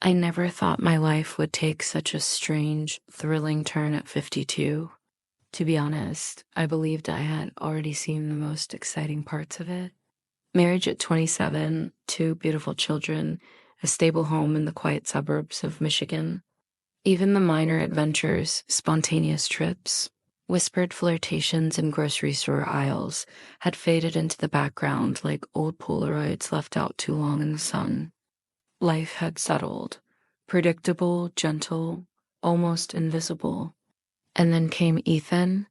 I never thought my life would take such a strange, thrilling turn at 52. To be honest, I believed I had already seen the most exciting parts of it. Marriage at 27, two beautiful children, a stable home in the quiet suburbs of Michigan. Even the minor adventures, spontaneous trips, whispered flirtations in grocery store aisles had faded into the background like old Polaroids left out too long in the sun. Life had settled, predictable, gentle, almost invisible. And then came Ethan.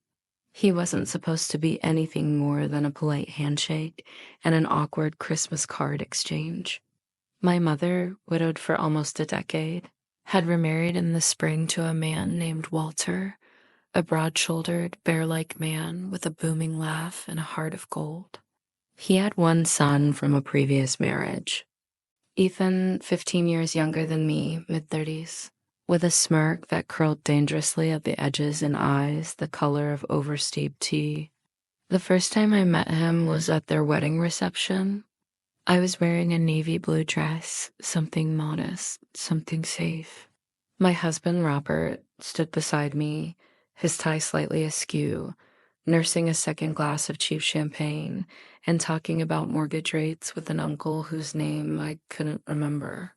He wasn't supposed to be anything more than a polite handshake and an awkward Christmas card exchange. My mother, widowed for almost a decade, had remarried in the spring to a man named Walter, a broad-shouldered, bear-like man with a booming laugh and a heart of gold. He had one son from a previous marriage. Ethan, 15 years younger than me, mid-30s, with a smirk that curled dangerously at the edges and eyes the color of oversteeped tea. The first time I met him was at their wedding reception. I was wearing a navy blue dress, something modest, something safe. My husband, Robert, stood beside me, his tie slightly askew, nursing a second glass of cheap champagne and talking about mortgage rates with an uncle whose name I couldn't remember.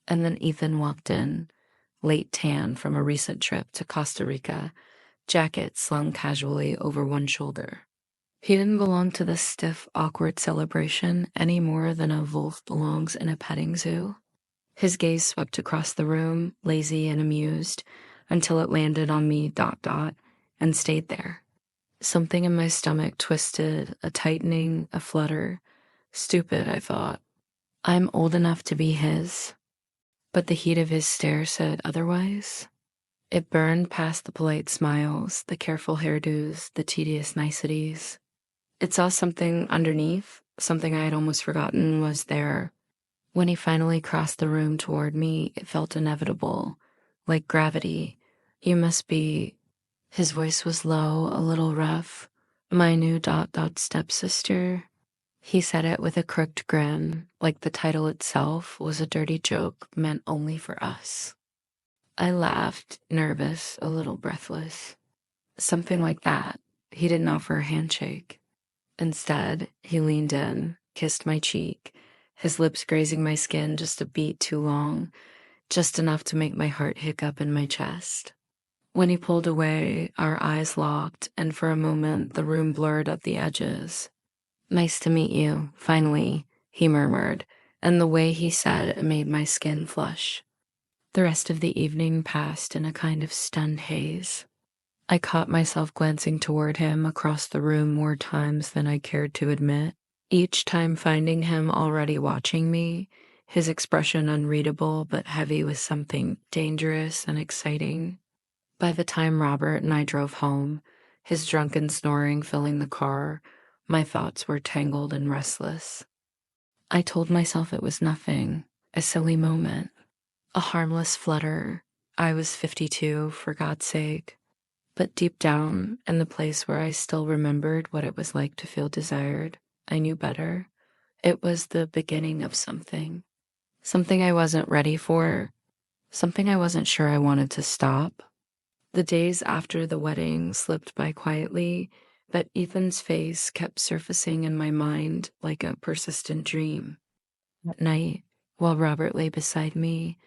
And then Ethan walked in, late tan from a recent trip to Costa Rica, jacket slung casually over one shoulder. He didn't belong to this stiff, awkward celebration any more than a wolf belongs in a petting zoo. His gaze swept across the room, lazy and amused, until it landed on me, and stayed there. Something in my stomach twisted, a tightening, a flutter. Stupid, I thought. I'm old enough to be his. But the heat of his stare said otherwise. It burned past the polite smiles, the careful hairdos, the tedious niceties. It saw something underneath, something I had almost forgotten was there. When he finally crossed the room toward me, it felt inevitable, like gravity. You must be... His voice was low, a little rough. My new stepsister. He said it with a crooked grin, like the title itself was a dirty joke meant only for us. I laughed, nervous, a little breathless. Something like that. He didn't offer a handshake. Instead, he leaned in, kissed my cheek, his lips grazing my skin just a beat too long, just enough to make my heart hiccup in my chest. When he pulled away, our eyes locked, and for a moment the room blurred at the edges. "Nice to meet you, finally," he murmured, and the way he said it made my skin flush. The rest of the evening passed in a kind of stunned haze. I caught myself glancing toward him across the room more times than I cared to admit, each time finding him already watching me, his expression unreadable but heavy with something dangerous and exciting. By the time Robert and I drove home, his drunken snoring filling the car, my thoughts were tangled and restless. I told myself it was nothing, a silly moment, a harmless flutter. I was 52, for God's sake. But deep down, in the place where I still remembered what it was like to feel desired, I knew better. It was the beginning of something. Something I wasn't ready for. Something I wasn't sure I wanted to stop. The days after the wedding slipped by quietly, but Ethan's face kept surfacing in my mind like a persistent dream. At night, while Robert lay beside me,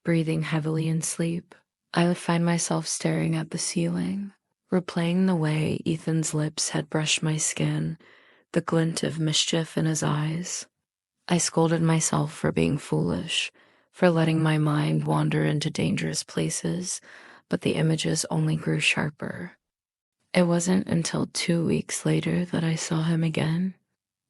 breathing heavily in sleep, I would find myself staring at the ceiling, replaying the way Ethan's lips had brushed my skin, the glint of mischief in his eyes. I scolded myself for being foolish, for letting my mind wander into dangerous places, but the images only grew sharper. It wasn't until 2 weeks later that I saw him again.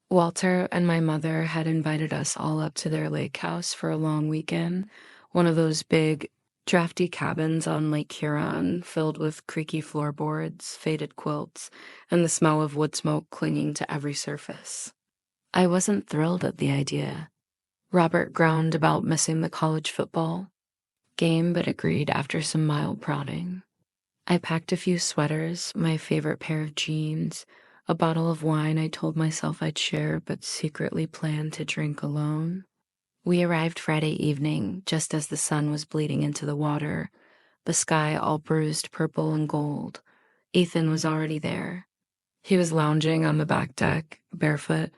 Walter and my mother had invited us all up to their lake house for a long weekend, one of those big, drafty cabins on Lake Huron filled with creaky floorboards, faded quilts, and the smell of wood smoke clinging to every surface. I wasn't thrilled at the idea. Robert groaned about missing the college football game, but agreed after some mild prodding. I packed a few sweaters, my favorite pair of jeans, a bottle of wine I told myself I'd share but secretly planned to drink alone. We arrived Friday evening, just as the sun was bleeding into the water, the sky all bruised purple and gold. Ethan was already there. He was lounging on the back deck, barefoot,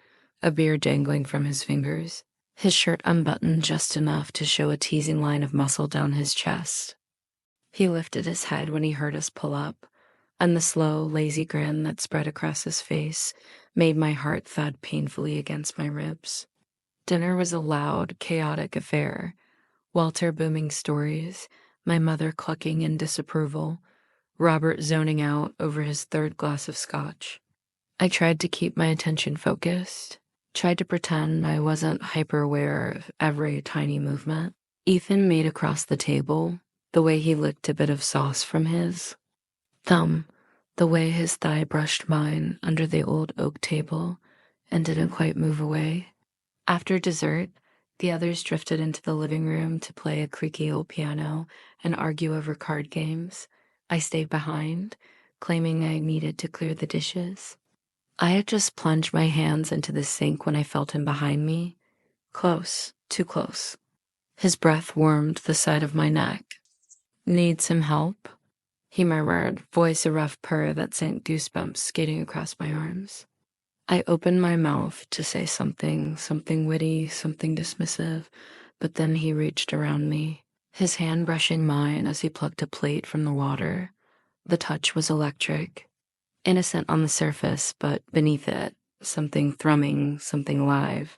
a beer dangling from his fingers, his shirt unbuttoned just enough to show a teasing line of muscle down his chest. He lifted his head when he heard us pull up, and the slow, lazy grin that spread across his face made my heart thud painfully against my ribs. Dinner was a loud, chaotic affair. Walter booming stories, my mother clucking in disapproval, Robert zoning out over his third glass of scotch. I tried to keep my attention focused, tried to pretend I wasn't hyper aware of every tiny movement. Ethan made across the table, the way he licked a bit of sauce from his thumb, the way his thigh brushed mine under the old oak table and didn't quite move away. After dessert, the others drifted into the living room to play a creaky old piano and argue over card games. I stayed behind, claiming I needed to clear the dishes. I had just plunged my hands into the sink when I felt him behind me. Close, too close. His breath warmed the side of my neck. "Need some help?" he murmured, voice a rough purr that sent goosebumps skating across my arms. I opened my mouth to say something witty, something dismissive, but then he reached around me, his hand brushing mine as he plucked a plate from the water. The touch was electric, innocent on the surface, but beneath it, something thrumming, something alive.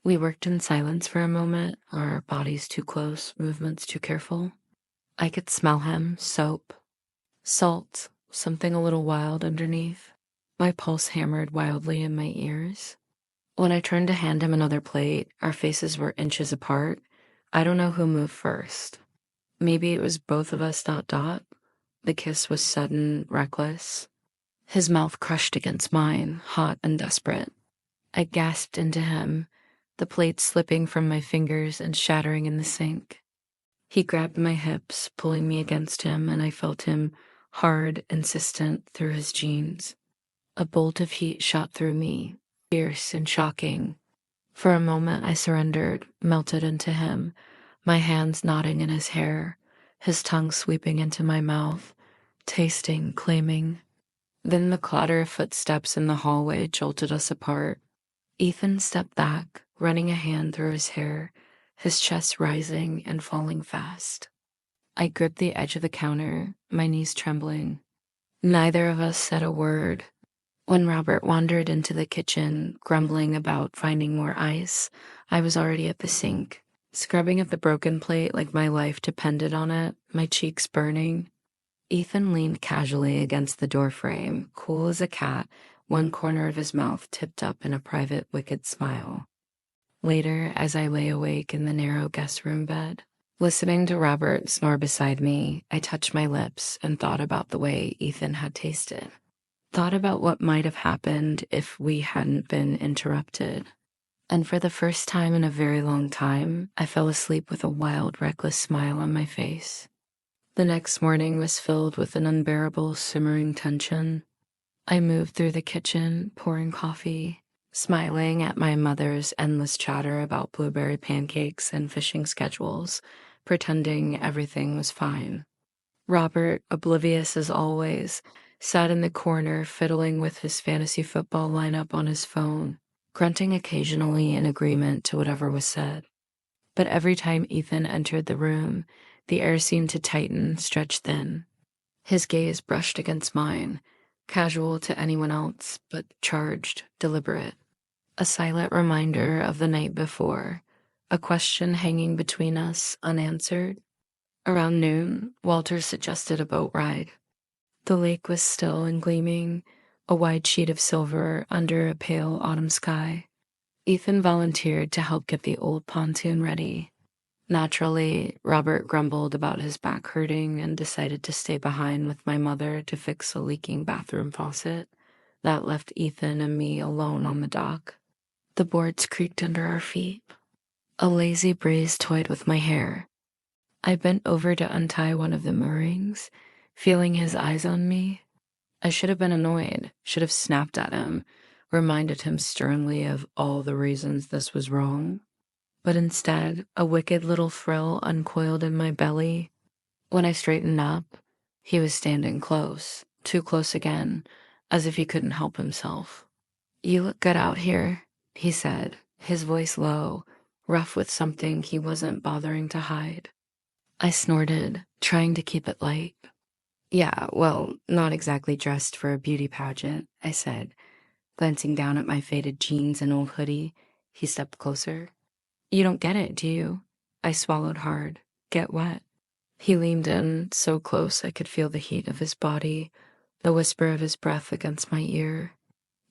We worked in silence for a moment, our bodies too close, movements too careful. I could smell him, soap, salt, something a little wild underneath. My pulse hammered wildly in my ears. When I turned to hand him another plate, our faces were inches apart. I don't know who moved first. Maybe it was both of us, ... The kiss was sudden, reckless. His mouth crushed against mine, hot and desperate. I gasped into him, the plate slipping from my fingers and shattering in the sink. He grabbed my hips, pulling me against him, and I felt him hard, insistent, through his jeans. A bolt of heat shot through me, fierce and shocking. For a moment I surrendered, melted into him, my hands knotting in his hair, his tongue sweeping into my mouth, tasting, claiming. Then the clatter of footsteps in the hallway jolted us apart. Ethan stepped back, running a hand through his hair, his chest rising and falling fast. I gripped the edge of the counter, my knees trembling. Neither of us said a word. When Robert wandered into the kitchen, grumbling about finding more ice, I was already at the sink, scrubbing at the broken plate like my life depended on it, my cheeks burning. Ethan leaned casually against the doorframe, cool as a cat, one corner of his mouth tipped up in a private, wicked smile. Later, as I lay awake in the narrow guest room bed, listening to Robert snore beside me, I touched my lips and thought about the way Ethan had tasted. Thought about what might have happened if we hadn't been interrupted. And for the first time in a very long time, I fell asleep with a wild, reckless smile on my face. The next morning was filled with an unbearable, simmering tension. I moved through the kitchen, pouring coffee, smiling at my mother's endless chatter about blueberry pancakes and fishing schedules, pretending everything was fine. Robert, oblivious as always, sat in the corner fiddling with his fantasy football lineup on his phone, grunting occasionally in agreement to whatever was said. But every time Ethan entered the room, the air seemed to tighten, stretch thin. His gaze brushed against mine, casual to anyone else, but charged, deliberate. A silent reminder of the night before, a question hanging between us, unanswered. Around noon, Walter suggested a boat ride. The lake was still and gleaming, a wide sheet of silver under a pale autumn sky. Ethan volunteered to help get the old pontoon ready. Naturally, Robert grumbled about his back hurting and decided to stay behind with my mother to fix a leaking bathroom faucet. That left Ethan and me alone on the dock. The boards creaked under our feet. A lazy breeze toyed with my hair. I bent over to untie one of the moorings, feeling his eyes on me. I should have been annoyed, should have snapped at him, reminded him sternly of all the reasons this was wrong. but instead, a wicked little thrill uncoiled in my belly. When I straightened up, he was standing close, too close again, as if he couldn't help himself. "You look good out here," he said, his voice low, rough with something he wasn't bothering to hide. I snorted, trying to keep it light. "Yeah, well, not exactly dressed for a beauty pageant," I said, glancing down at my faded jeans and old hoodie. He stepped closer. "You don't get it, do you?" I swallowed hard. "Get what?" He leaned in, so close I could feel the heat of his body, the whisper of his breath against my ear.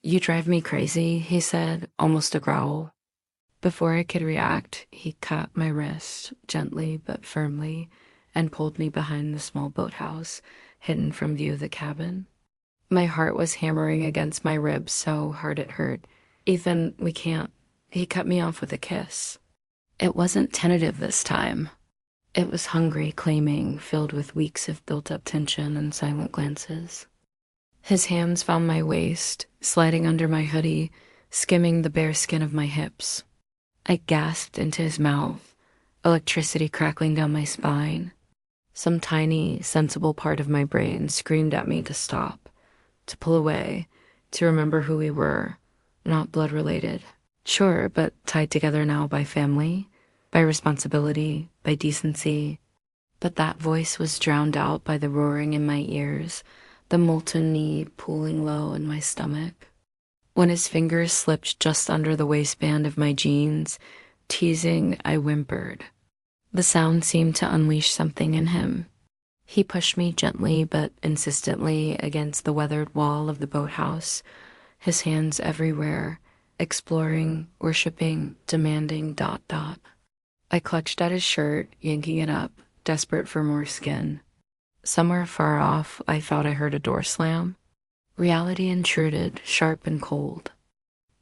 "You drive me crazy," he said, almost a growl. Before I could react, he caught my wrist, gently but firmly, and pulled me behind the small boathouse, hidden from view of the cabin. My heart was hammering against my ribs so hard it hurt. "Ethan, we can't." He cut me off with a kiss. It wasn't tentative this time. It was hungry, claiming, filled with weeks of built-up tension and silent glances. His hands found my waist, sliding under my hoodie, skimming the bare skin of my hips. I gasped into his mouth, electricity crackling down my spine. Some tiny, sensible part of my brain screamed at me to stop, to pull away, to remember who we were, not blood-related. Sure, but tied together now by family, by responsibility, by decency. But that voice was drowned out by the roaring in my ears, the molten need pooling low in my stomach. When his fingers slipped just under the waistband of my jeans, teasing, I whimpered. The sound seemed to unleash something in him. He pushed me gently but insistently against the weathered wall of the boathouse, his hands everywhere, exploring, worshipping, demanding, ... I clutched at his shirt, yanking it up, desperate for more skin. Somewhere far off, I thought I heard a door slam. Reality intruded, sharp and cold.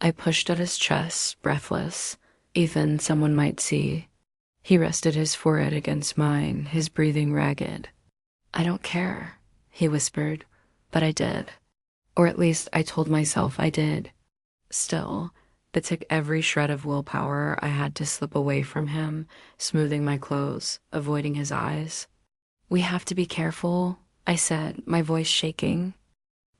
I pushed at his chest, breathless. "Ethan, someone might see." He rested his forehead against mine, his breathing ragged. "I don't care," he whispered, but I did. Or at least I told myself I did. Still, it took every shred of willpower I had to slip away from him, smoothing my clothes, avoiding his eyes. "We have to be careful," I said, my voice shaking.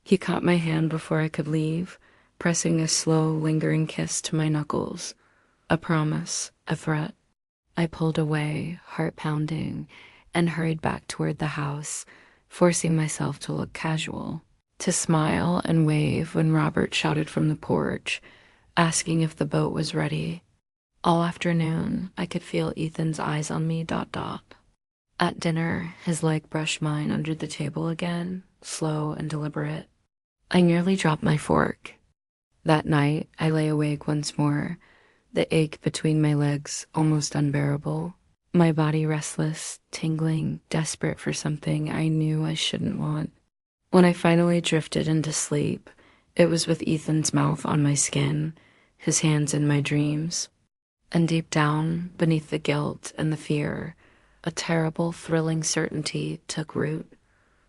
He caught my hand before I could leave, pressing a slow, lingering kiss to my knuckles. A promise, a threat. I pulled away, heart pounding, and hurried back toward the house, forcing myself to look casual, to smile and wave when Robert shouted from the porch, asking if the boat was ready. All afternoon, I could feel Ethan's eyes on me, ... At dinner, his leg brushed mine under the table again, slow and deliberate. I nearly dropped my fork. That night, I lay awake once more, the ache between my legs almost unbearable, my body restless, tingling, desperate for something I knew I shouldn't want. When I finally drifted into sleep, it was with Ethan's mouth on my skin, his hands in my dreams. And deep down, beneath the guilt and the fear, a terrible, thrilling certainty took root.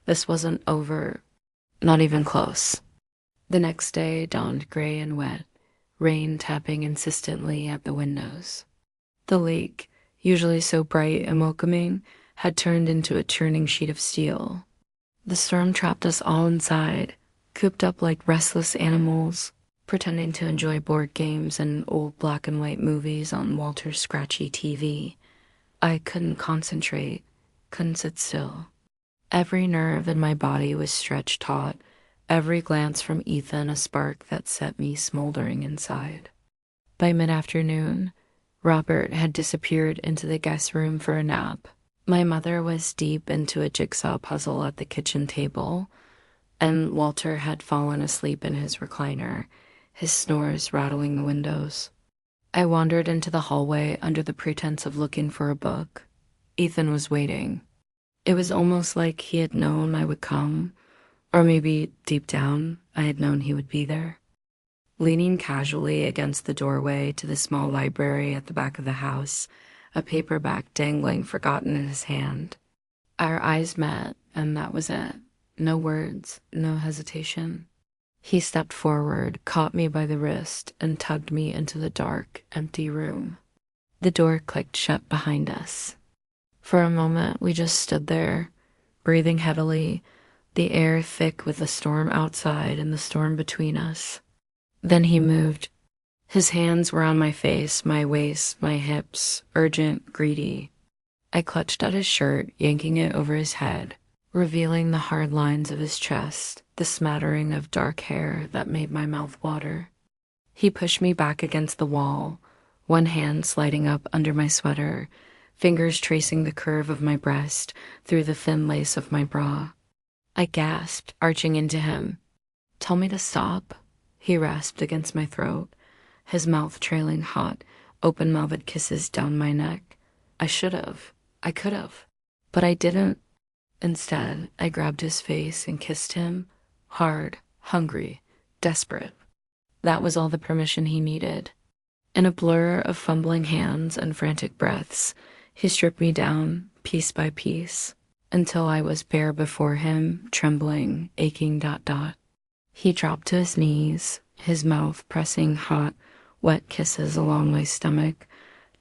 This wasn't over, not even close. The next day dawned gray and wet, rain tapping insistently at the windows. The lake, usually so bright and welcoming, had turned into a churning sheet of steel. The storm trapped us all inside, cooped up like restless animals, pretending to enjoy board games and old black and white movies on Walter's scratchy TV. I couldn't concentrate, couldn't sit still. Every nerve in my body was stretched taut, every glance from Ethan a spark that set me smoldering inside. By mid-afternoon, Robert had disappeared into the guest room for a nap. My mother was deep into a jigsaw puzzle at the kitchen table, and Walter had fallen asleep in his recliner, his snores rattling the windows. I wandered into the hallway under the pretense of looking for a book. Ethan was waiting. It was almost like he had known I would come, or maybe deep down I had known he would be there. Leaning casually against the doorway to the small library at the back of the house, a paperback dangling forgotten in his hand. Our eyes met, and that was it. No words, no hesitation. He stepped forward, caught me by the wrist, and tugged me into the dark, empty room. The door clicked shut behind us. For a moment, we just stood there, breathing heavily, the air thick with the storm outside and the storm between us. Then he moved. His hands were on my face, my waist, my hips, urgent, greedy. I clutched at his shirt, yanking it over his head, revealing the hard lines of his chest, the smattering of dark hair that made my mouth water. He pushed me back against the wall, one hand sliding up under my sweater, fingers tracing the curve of my breast through the thin lace of my bra. I gasped, arching into him. "Tell me to stop," he rasped against my throat, his mouth trailing hot, open-mouthed kisses down my neck. I should have. I could have. But I didn't. Instead, I grabbed his face and kissed him, hard, hungry, desperate. That was all the permission he needed. In a blur of fumbling hands and frantic breaths, he stripped me down, piece by piece, until I was bare before him, trembling, aching. He dropped to his knees, his mouth pressing hot, wet kisses along my stomach,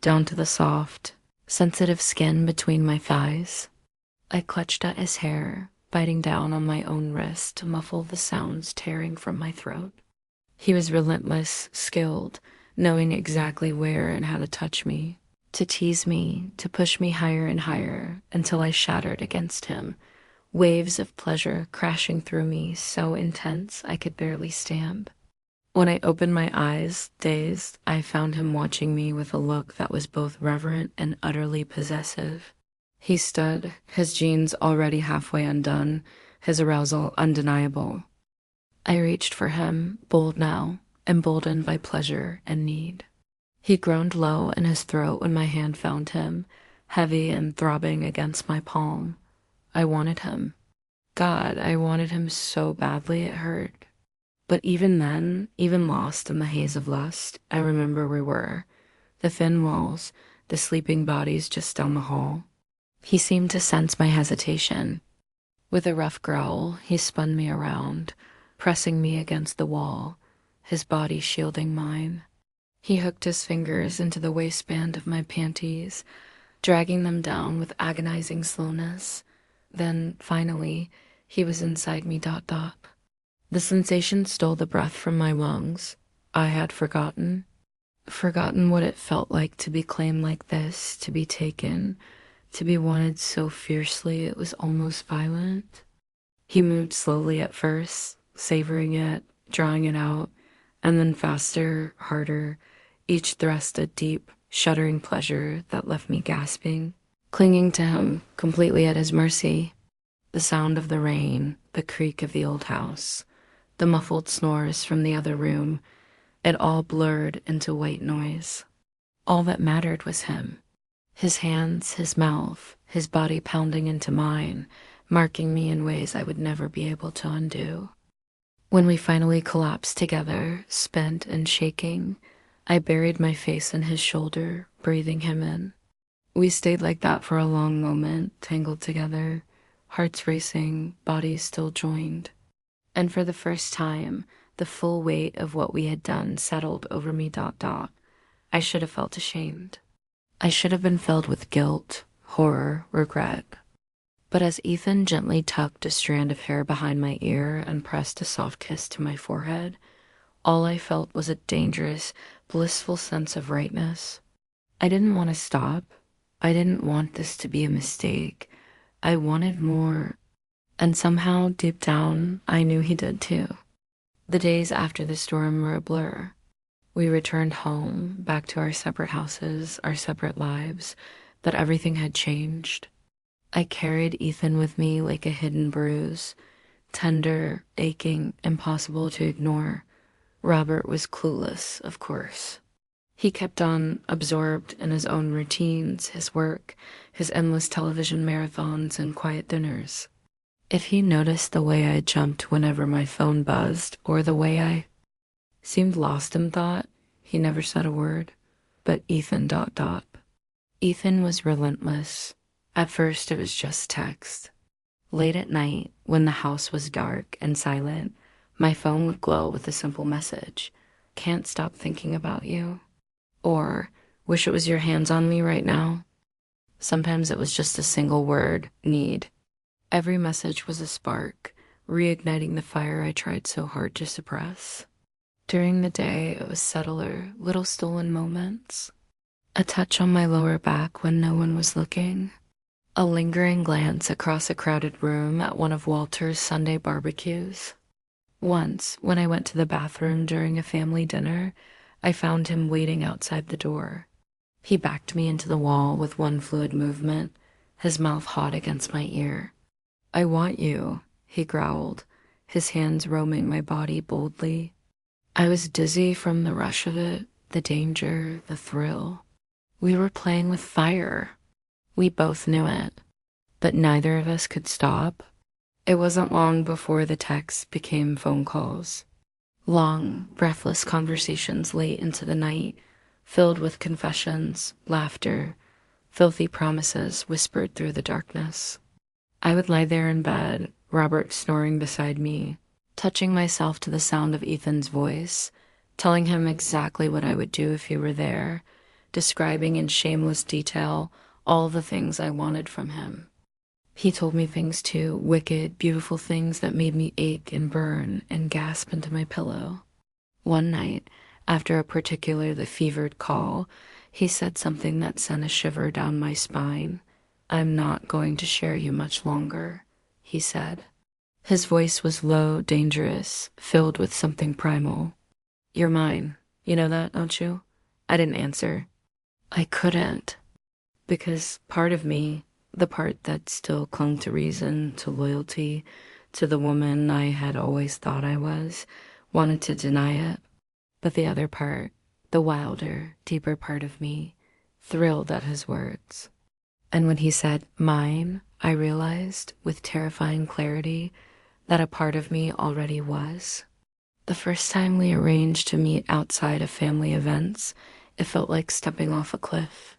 down to the soft, sensitive skin between my thighs. I clutched at his hair, biting down on my own wrist to muffle the sounds tearing from my throat. He was relentless, skilled, knowing exactly where and how to touch me, to tease me, to push me higher and higher until I shattered against him, waves of pleasure crashing through me so intense I could barely stand. When I opened my eyes, dazed, I found him watching me with a look that was both reverent and utterly possessive. He stood, his jeans already halfway undone, his arousal undeniable. I reached for him, bold now, emboldened by pleasure and need. He groaned low in his throat when my hand found him, heavy and throbbing against my palm. I wanted him. God, I wanted him so badly it hurt. But even then, even lost in the haze of lust, I remember we were. The thin walls, the sleeping bodies just down the hall. He seemed to sense my hesitation. With a rough growl, he spun me around, pressing me against the wall, his body shielding mine. He hooked his fingers into the waistband of my panties, dragging them down with agonizing slowness. Then, finally, he was inside me. The sensation stole the breath from my lungs. I had forgotten what it felt like to be claimed like this, to be taken, to be wanted so fiercely it was almost violent. He moved slowly at first, savoring it, drawing it out, and then faster, harder, each thrust a deep, shuddering pleasure that left me gasping, clinging to him, completely at his mercy. The sound of the rain, the creak of the old house, the muffled snores from the other room, it all blurred into white noise. All that mattered was him. His hands, his mouth, his body pounding into mine, marking me in ways I would never be able to undo. When we finally collapsed together, spent and shaking, I buried my face in his shoulder, breathing him in. We stayed like that for a long moment, tangled together, hearts racing, bodies still joined. And for the first time, the full weight of what we had done settled over me. I should have felt ashamed. I should have been filled with guilt, horror, regret. But as Ethan gently tucked a strand of hair behind my ear and pressed a soft kiss to my forehead, all I felt was a dangerous, blissful sense of rightness. I didn't want to stop. I didn't want this to be a mistake. I wanted more. And somehow, deep down, I knew he did too. The days after the storm were a blur. We returned home, back to our separate houses, our separate lives, but everything had changed. I carried Ethan with me like a hidden bruise, tender, aching, impossible to ignore. Robert was clueless, of course. He kept on absorbed in his own routines, his work, his endless television marathons and quiet dinners. If he noticed the way I jumped whenever my phone buzzed, or the way I seemed lost in thought, he never said a word. But Ethan. Ethan was relentless. At first it was just text. Late at night, when the house was dark and silent, my phone would glow with a simple message. "Can't stop thinking about you." Or, Wish it was your hands on me right now. Sometimes it was just a single word, need. Every message was a spark, reigniting the fire I tried so hard to suppress. During the day, it was subtler, little stolen moments. A touch on my lower back when no one was looking. A lingering glance across a crowded room at one of Walter's Sunday barbecues. Once, when I went to the bathroom during a family dinner, I found him waiting outside the door. He backed me into the wall with one fluid movement, his mouth hot against my ear. "I want you," he growled, his hands roaming my body boldly. I was dizzy from the rush of it, the danger, the thrill. We were playing with fire. We both knew it, but neither of us could stop. It wasn't long before the texts became phone calls. Long, breathless conversations late into the night, filled with confessions, laughter, filthy promises whispered through the darkness. I would lie there in bed, Robert snoring beside me, touching myself to the sound of Ethan's voice, telling him exactly what I would do if he were there, describing in shameless detail all the things I wanted from him. He told me things too, wicked, beautiful things that made me ache and burn and gasp into my pillow. One night, after a particularly fevered call, he said something that sent a shiver down my spine. "I'm not going to share you much longer," he said. His voice was low, dangerous, filled with something primal. "You're mine. You know that, don't you?" I didn't answer. I couldn't, because part of me, the part that still clung to reason, to loyalty, to the woman I had always thought I was, wanted to deny it. But the other part, the wilder, deeper part of me, thrilled at his words. And when he said mine, I realized, with terrifying clarity, that a part of me already was. The first time we arranged to meet outside of family events, it felt like stepping off a cliff.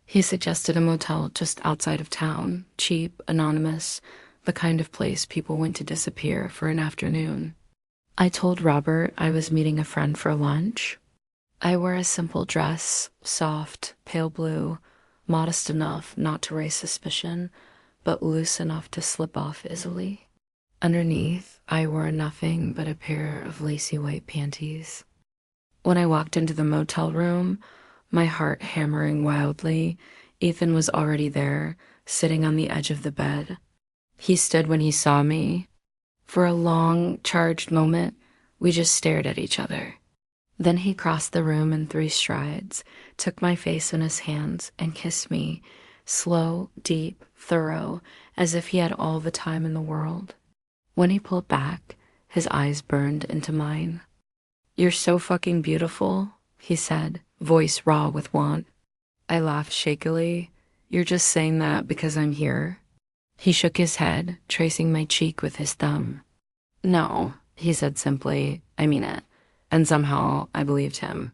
He suggested a motel just outside of town, cheap, anonymous, the kind of place people went to disappear for an afternoon. I told Robert I was meeting a friend for lunch. I wore a simple dress, soft, pale blue, modest enough not to raise suspicion, but loose enough to slip off easily. Underneath, I wore nothing but a pair of lacy white panties. When I walked into the motel room, my heart hammering wildly, Ethan was already there, sitting on the edge of the bed. He stood when he saw me. For a long, charged moment, we just stared at each other. Then he crossed the room in 3 strides, took my face in his hands, and kissed me, slow, deep, thorough, as if he had all the time in the world. When he pulled back, his eyes burned into mine. "You're so fucking beautiful," he said, voice raw with want. I laughed shakily. "You're just saying that because I'm here?" He shook his head, tracing my cheek with his thumb. "No," he said simply, "I mean it." And somehow I believed him.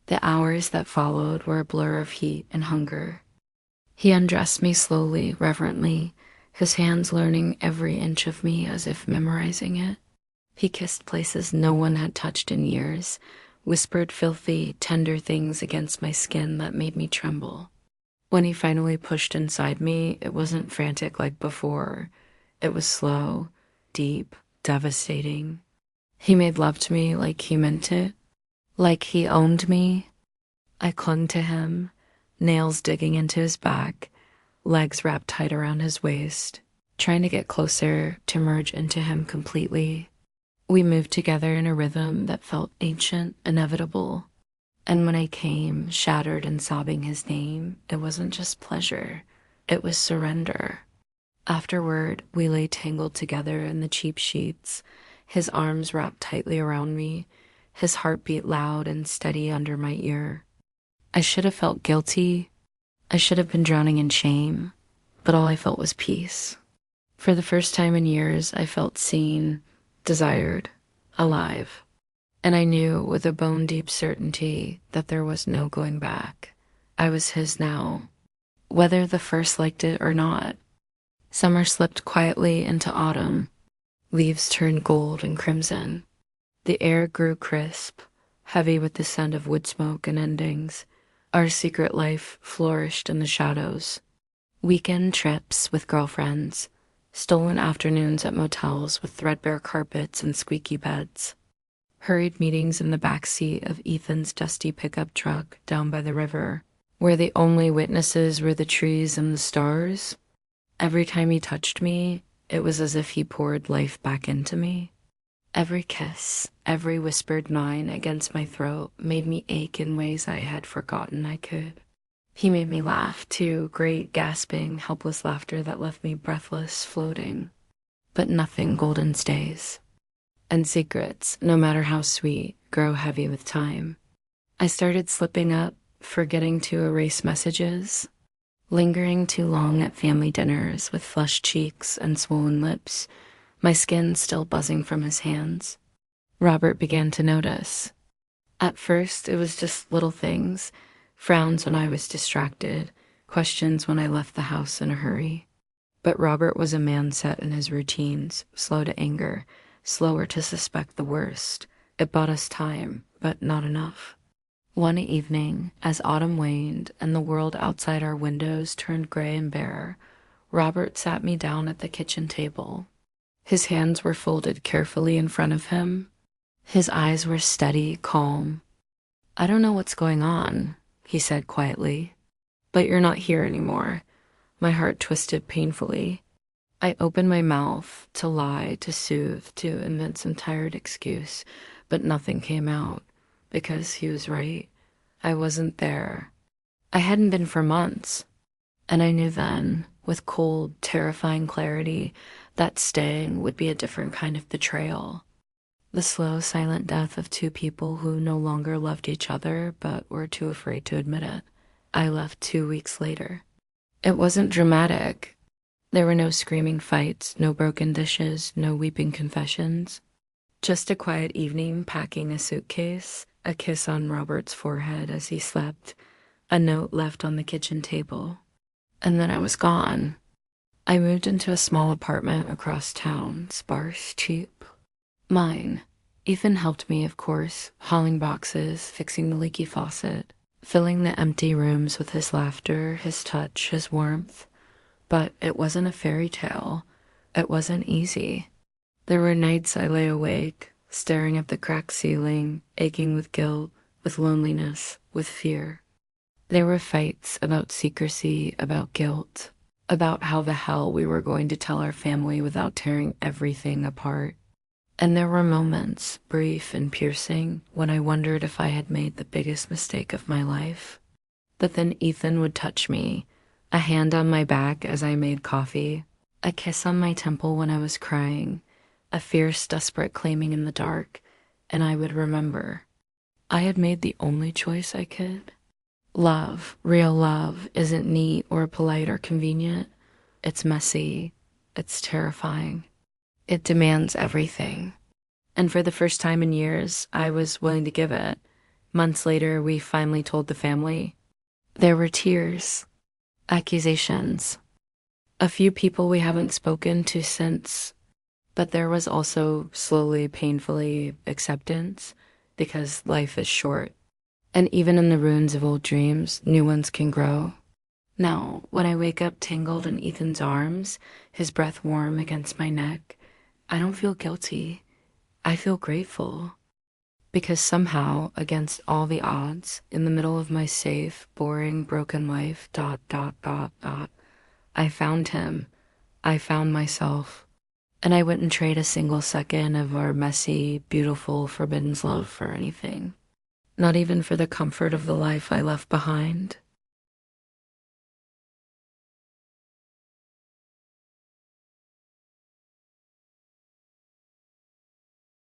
The hours that followed were a blur of heat and hunger. He undressed me slowly, reverently, his hands learning every inch of me as if memorizing it. He kissed places no one had touched in years, whispered filthy, tender things against my skin that made me tremble. When he finally pushed inside me, it wasn't frantic like before. It was slow, deep, devastating. He made love to me like he meant it, like he owned me. I clung to him, nails digging into his back, legs wrapped tight around his waist, trying to get closer to merge into him completely. We moved together in a rhythm that felt ancient, inevitable. And when I came, shattered and sobbing his name, it wasn't just pleasure, it was surrender. Afterward, we lay tangled together in the cheap sheets, his arms wrapped tightly around me, his heartbeat loud and steady under my ear. I should have felt guilty. I should have been drowning in shame, but all I felt was peace. For the first time in years, I felt seen, desired, alive. And I knew with a bone-deep certainty that there was no going back. I was his now, whether the first liked it or not. Summer slipped quietly into autumn. Leaves turned gold and crimson. The air grew crisp, heavy with the scent of wood smoke and endings. Our secret life flourished in the shadows. Weekend trips with girlfriends, stolen afternoons at motels with threadbare carpets and squeaky beds, hurried meetings in the back seat of Ethan's dusty pickup truck down by the river, where the only witnesses were the trees and the stars. Every time he touched me, it was as if he poured life back into me. Every kiss, every whispered line against my throat made me ache in ways I had forgotten I could. He made me laugh, too, great, gasping, helpless laughter that left me breathless, floating. But nothing golden stays. And secrets, no matter how sweet, grow heavy with time. I started slipping up, forgetting to erase messages, lingering too long at family dinners with flushed cheeks and swollen lips, my skin still buzzing from his hands. Robert began to notice. At first, it was just little things, frowns when I was distracted, questions when I left the house in a hurry. But Robert was a man set in his routines, slow to anger, slower to suspect the worst. It bought us time, but not enough. One evening, as autumn waned and the world outside our windows turned gray and bare, Robert sat me down at the kitchen table. His hands were folded carefully in front of him. His eyes were steady, calm. "I don't know what's going on," he said quietly, "but you're not here anymore." My heart twisted painfully. I opened my mouth to lie, to soothe, to invent some tired excuse, but nothing came out, because he was right. I wasn't there. I hadn't been for months. And I knew then, with cold, terrifying clarity, that staying would be a different kind of betrayal. The slow, silent death of two people who no longer loved each other but were too afraid to admit it. I left 2 weeks later. It wasn't dramatic. There were no screaming fights, no broken dishes, no weeping confessions. Just a quiet evening packing a suitcase, a kiss on Robert's forehead as he slept, a note left on the kitchen table. And then I was gone. I moved into a small apartment across town, sparse, cheap. Mine. Ethan helped me, of course, hauling boxes, fixing the leaky faucet, filling the empty rooms with his laughter, his touch, his warmth. But it wasn't a fairy tale. It wasn't easy. There were nights I lay awake, staring at the cracked ceiling, aching with guilt, with loneliness, with fear. There were fights about secrecy, about guilt, about how the hell we were going to tell our family without tearing everything apart. And there were moments, brief and piercing, when I wondered if I had made the biggest mistake of my life. But then Ethan would touch me, a hand on my back as I made coffee, a kiss on my temple when I was crying, a fierce, desperate claiming in the dark, and I would remember. I had made the only choice I could. Love, real love, isn't neat or polite or convenient. It's messy. It's terrifying. It demands everything. And for the first time in years, I was willing to give it. Months later, we finally told the family. There were tears, accusations, a few people we haven't spoken to since, but there was also slowly, painfully acceptance, because life is short. And even in the ruins of old dreams, new ones can grow. Now, when I wake up tangled in Ethan's arms, his breath warm against my neck, I don't feel guilty. I feel grateful. Because somehow, against all the odds, in the middle of my safe, boring, broken life, I found him. I found myself. And I wouldn't trade a single second of our messy, beautiful, forbidden love for anything. Not even for the comfort of the life I left behind.